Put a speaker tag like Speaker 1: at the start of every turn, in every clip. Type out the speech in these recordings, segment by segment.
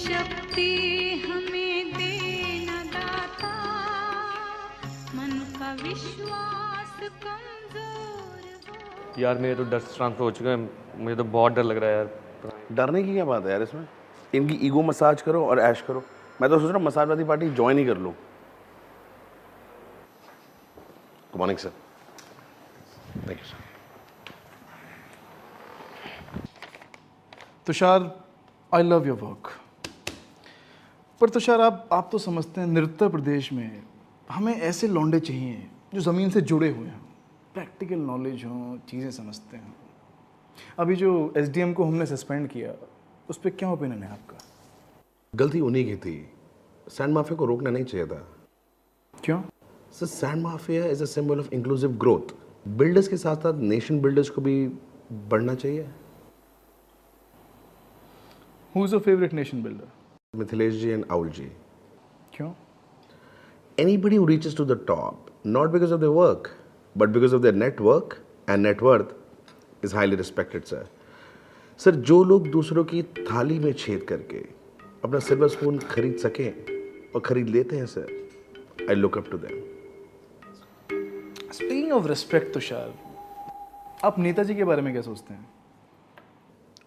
Speaker 1: शक्ति हमें देना दाता, मन का विश्वास कमजोर हो।
Speaker 2: यार मेरे तो डस्ट ट्रांसफर हो चुका है, मुझे तो बहुत डर लग रहा है यार।
Speaker 3: डरने की क्या बात है यार इसमें? इनकी ईगो मसाज करो और ऐश करो। मैं तो सोच रहा हूँ मसाज वाली पार्टी ज्वाइन ही कर लूँ। Good morning sir. Thank you sir.
Speaker 4: Tushar, I love your work. पर तुषार, आप तो समझते हैं नृत्य प्रदेश में हमें ऐसे लौंडे चाहिए जो ज़मीन से जुड़े हुए हों, प्रैक्टिकल नॉलेज हो, चीज़ें समझते हैं। अभी जो एसडीएम को हमने सस्पेंड किया, उस पर क्या ओपिनियन है आपका?
Speaker 3: गलती उन्हीं की थी। सैंड माफिया को रोकना नहीं चाहिए था।
Speaker 4: क्यों?
Speaker 3: Sir, sand mafia is a symbol of inclusive growth. Builders के साथ साथ नेशन बिल्डर्स को भी बढ़ना चाहिए।
Speaker 4: Who is your favourite nation builder?
Speaker 3: Mithilesh ji and owl ji.
Speaker 4: क्यों?
Speaker 3: Anybody who reaches to the top, not because of their work, but because of their network and net worth, is highly respected, sir. Sir, जो लोग दूसरों की थाली में छेद करके अपना सिल्वर स्पून खरीद सकें और खरीद लेते हैं sir, I look up to them.
Speaker 4: Speaking of respect Tushar, आप नेताजी के बारे में क्या सोचते हैं?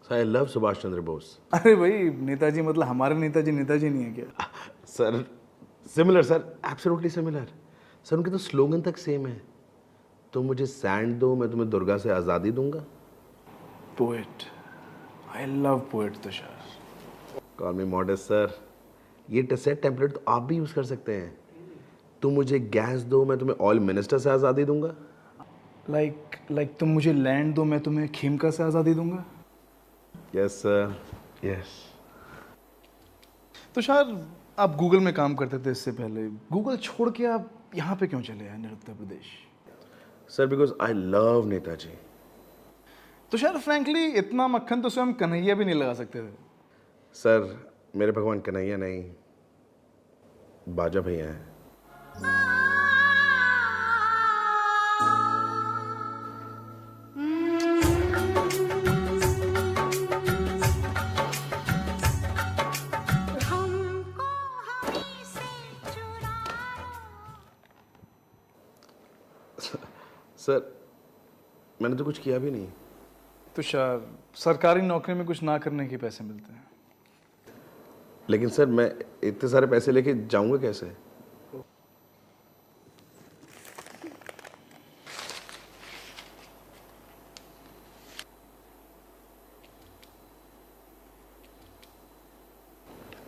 Speaker 3: Sir, I love Subhash Chandra Bose.
Speaker 4: अरे भाई, नेताजी मतलब हमारे नेताजी नेताजी नहीं है क्या?
Speaker 3: Sir, similar sir, absolutely similar. Sir, उनके तो स्लोगन तक सेम है। तुम मुझे सैंड दो, मैं तुम्हें दुर्गा से आज़ादी दूंगा।
Speaker 4: Poet, I love poet Tushar.
Speaker 3: Call me modest sir. ये टेसेट टेम्पलेट तो आप भी यूज़ कर सकते हैं। तुम मुझे गैस दो, मैं तुम्हें ऑयल मिनिस्टर से आज़ादी दूंगा।
Speaker 4: लाइक तुम मुझे लैंड दो, मैं तुम्हें खेमका से आज़ादी दूंगा।
Speaker 3: Yes sir, yes.
Speaker 4: तुषार, आप गूगल में काम करते थे इससे पहले, गूगल छोड़ के आप यहाँ पे क्यों चले आए नृत्य प्रदेश?
Speaker 3: Sir, because I love Netaji.
Speaker 4: Tushar, frankly इतना मक्खन तो स्वयं कन्हैया भी नहीं लगा सकते थे।
Speaker 3: सर, मेरे भगवान कन्हैया नहीं, बाजा भैया हैं। सर, मैंने तो कुछ किया भी नहीं।
Speaker 4: तुषार, सरकारी नौकरी में कुछ ना करने के पैसे मिलते हैं।
Speaker 3: लेकिन सर, मैं इतने सारे पैसे लेके जाऊंगा कैसे?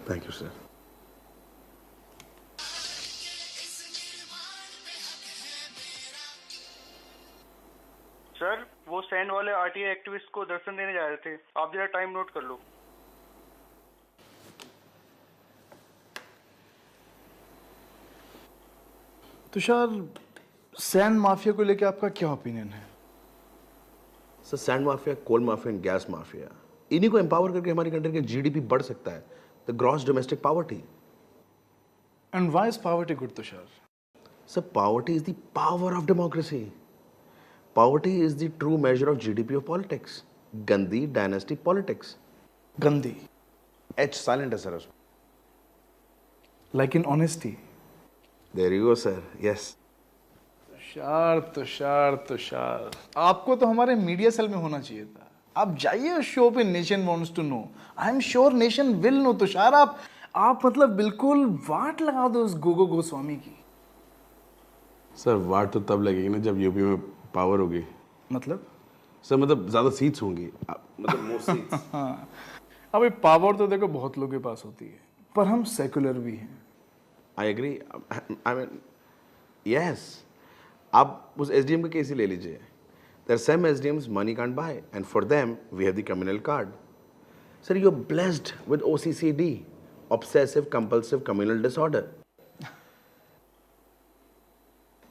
Speaker 3: Thank you sir.
Speaker 5: सर, वो सैंड वाले आरटीआई एक्टिविस्ट को दर्शन देने जा रहे थे, आप जरा टाइम नोट कर लो।
Speaker 4: तुषार, सैंड माफिया को लेकर आपका क्या ओपिनियन है?
Speaker 3: Sir, sand mafia, coal mafia and gas mafia, इन्हीं को एम्पावर करके हमारी कंट्री का जीडीपी बढ़ सकता है। The gross domestic poverty.
Speaker 4: And why is poverty good Tushar?
Speaker 3: Sir, poverty is the power of democracy. Poverty is the true measure of GDP of politics. गंदी dynastic politics.
Speaker 4: गंदी,
Speaker 3: H साइलेंट है sir उसमें।
Speaker 4: Like in honesty.
Speaker 3: There you go sir, yes.
Speaker 4: Tushar Tushar Tushar, आपको तो हमारे media cell में होना चाहिए था। आप जाइए उस शो पे, nation wants to know. I am sure nation will know. Tushar, आप मतलब बिल्कुल वाट लगा दो उस गोगो गोस्वामी की।
Speaker 3: सर, वाट तो तब लगेगी ना जब यूपी में पावर होगी।
Speaker 4: मतलब?
Speaker 3: सर, मतलब ज्यादा सीट्स होंगी, मतलब मोर सीट्स।
Speaker 4: हाँ, अभी पावर तो देखो बहुत लोगों के पास होती है, पर हम सेकुलर भी हैं।
Speaker 3: I agree, I mean yes. आप उस एसडीएम का केस ही ले लीजिए। There are some SDMs money can't buy and for them we have the communal card. Sir, you are blessed with OCCD, obsessive compulsive communal disorder.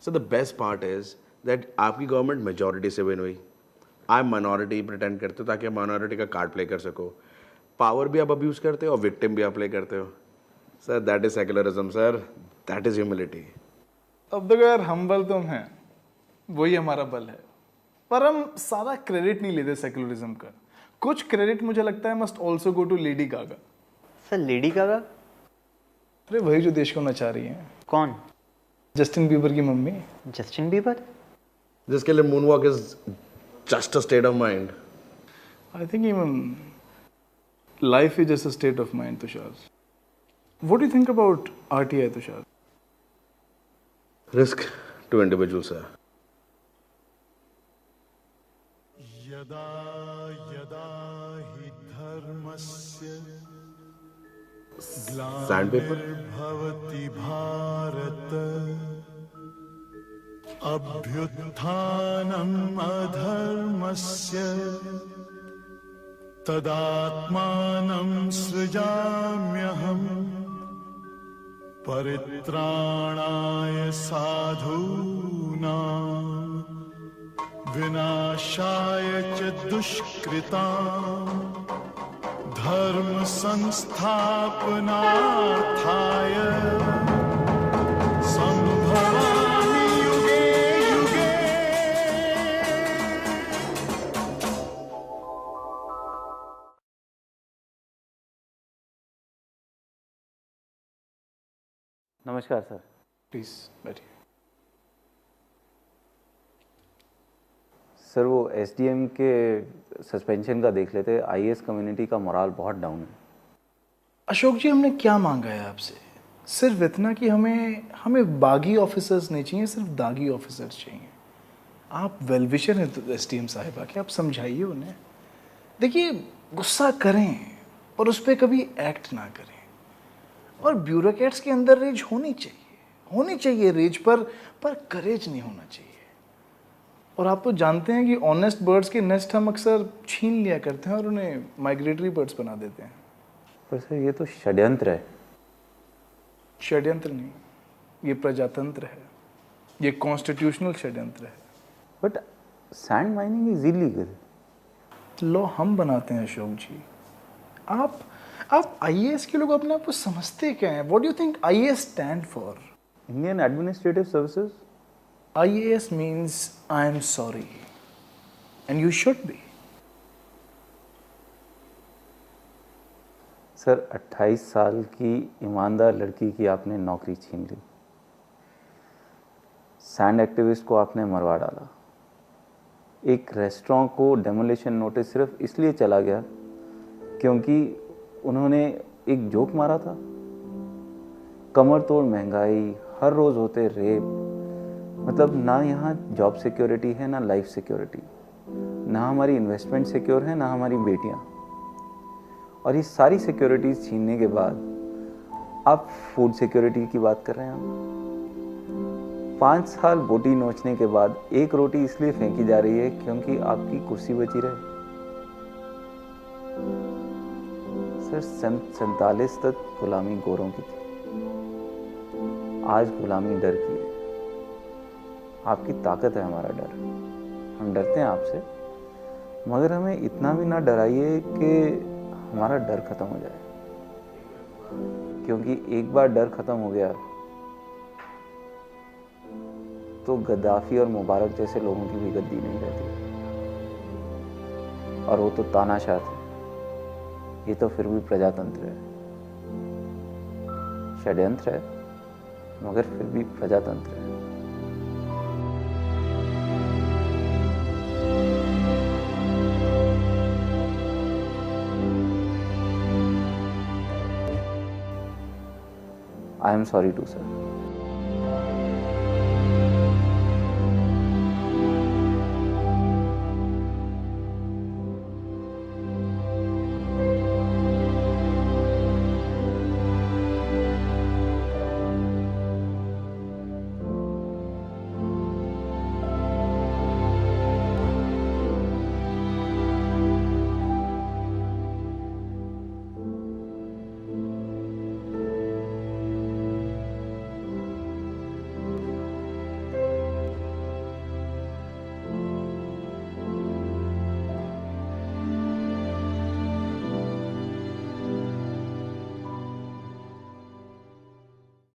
Speaker 3: Sir, the best part is that आपकी government majority से win हुई, आप minority pretend करते हो ताकि आप minority का card play कर सको। पावर भी आप अब्यूज करते हो और विक्टिम भी आप प्ले करते हो। Sir, that is secularism sir, that is humility.
Speaker 4: अब देखो यार, हम बल तुम हैं, वही हमारा बल है, पर हम सारा क्रेडिट नहीं लेते सेकुलरिज्म का। कुछ क्रेडिट मुझे लगता है must also go to Lady Gaga.
Speaker 6: Sir Lady Gaga?
Speaker 4: अरे वही जो देश को नचा रही है।
Speaker 6: कौन?
Speaker 4: जस्टिन बीबर की मम्मी।
Speaker 6: Justin Bieber?
Speaker 3: जिसके लिए moon walk is just a state of mind.
Speaker 4: I think even life is just a state of mind Tushar. What do you think about RTI Tushar?
Speaker 3: Risk to individual sir.
Speaker 7: यदा यदा हि धर्मस्य
Speaker 3: Sandpaper?
Speaker 7: ग्लानिर्भवति Bharat अभ्युत्थानम् अधर्मस्य तदात्मानं सृजाम्यहम् परित्राणाय साधूनां विनाशाय च दुष्कृताम् धर्म संस्थापनार्थाय संभवामि युगे युगे।
Speaker 6: नमस्कार सर।
Speaker 4: प्लीज बैठिए।
Speaker 8: सर वो एसडीएम के सस्पेंशन का देख लेते। आईएएस कम्युनिटी का मोराल बहुत डाउन है।
Speaker 4: अशोक जी, हमने क्या मांगा है आपसे? सिर्फ इतना कि हमें बागी ऑफिसर्स नहीं चाहिए, सिर्फ दागी ऑफिसर्स चाहिए। आप वेलविशर हैं तो एसडीएम साहिबा के, आप समझाइए उन्हें। देखिए, गुस्सा करें पर उस पर कभी एक्ट ना करें। और ब्यूरोक्रेट्स के अंदर रेज होनी चाहिए रेज पर करेज नहीं होना चाहिए। और आप तो जानते हैं कि ऑनेस्ट बर्ड्स के नेस्ट हम अक्सर छीन लिया करते हैं और उन्हें माइग्रेटरी बर्ड्स बना देते हैं।
Speaker 8: पर सर ये तो षड्यंत्र है।
Speaker 4: षड्यंत्र नहीं, ये प्रजातंत्र है, ये कॉन्स्टिट्यूशनल षड्यंत्र है।
Speaker 8: But sand mining is illegal.
Speaker 4: Law हम बनाते हैं अशोक जी। आप आईएएस के लोग अपने आप को समझते क्या हैं? What do you think IAS stand for?
Speaker 8: Indian administrative services.
Speaker 4: IAS means I am sorry, and you should be.
Speaker 8: Sir 28 साल की ईमानदार लड़की की आपने नौकरी छीन ली। सैंड एक्टिविस्ट को आपने मरवा डाला। एक रेस्टोरेंट को डेमोलिशन नोटिस सिर्फ इसलिए चला गया क्योंकि उन्होंने एक जोक मारा था। कमर तोड़ महंगाई, हर रोज़ होते रेप, मतलब ना यहाँ जॉब सिक्योरिटी है ना लाइफ सिक्योरिटी, ना हमारी इन्वेस्टमेंट सिक्योर है ना हमारी बेटियाँ। और ये सारी सिक्योरिटीज छीनने के बाद आप फूड सिक्योरिटी की बात कर रहे हैं। 5 साल बोटी नोचने के बाद एक रोटी इसलिए फेंकी जा रही है क्योंकि आपकी कुर्सी बची रहे। सर 47 तक गुलामी गोरों की थी, आज गुलामी डर की है। आपकी ताकत है हमारा डर, हम डरते हैं आपसे, मगर हमें इतना भी ना डराइए कि हमारा डर खत्म हो जाए। क्योंकि एक बार डर खत्म हो गया तो गद्दाफी और मुबारक जैसे लोगों की भी गद्दी नहीं रहती। और वो तो तानाशाह थे, ये तो फिर भी प्रजातंत्र है। षड्यंत्र है मगर फिर भी प्रजातंत्र है। I am sorry too, sir.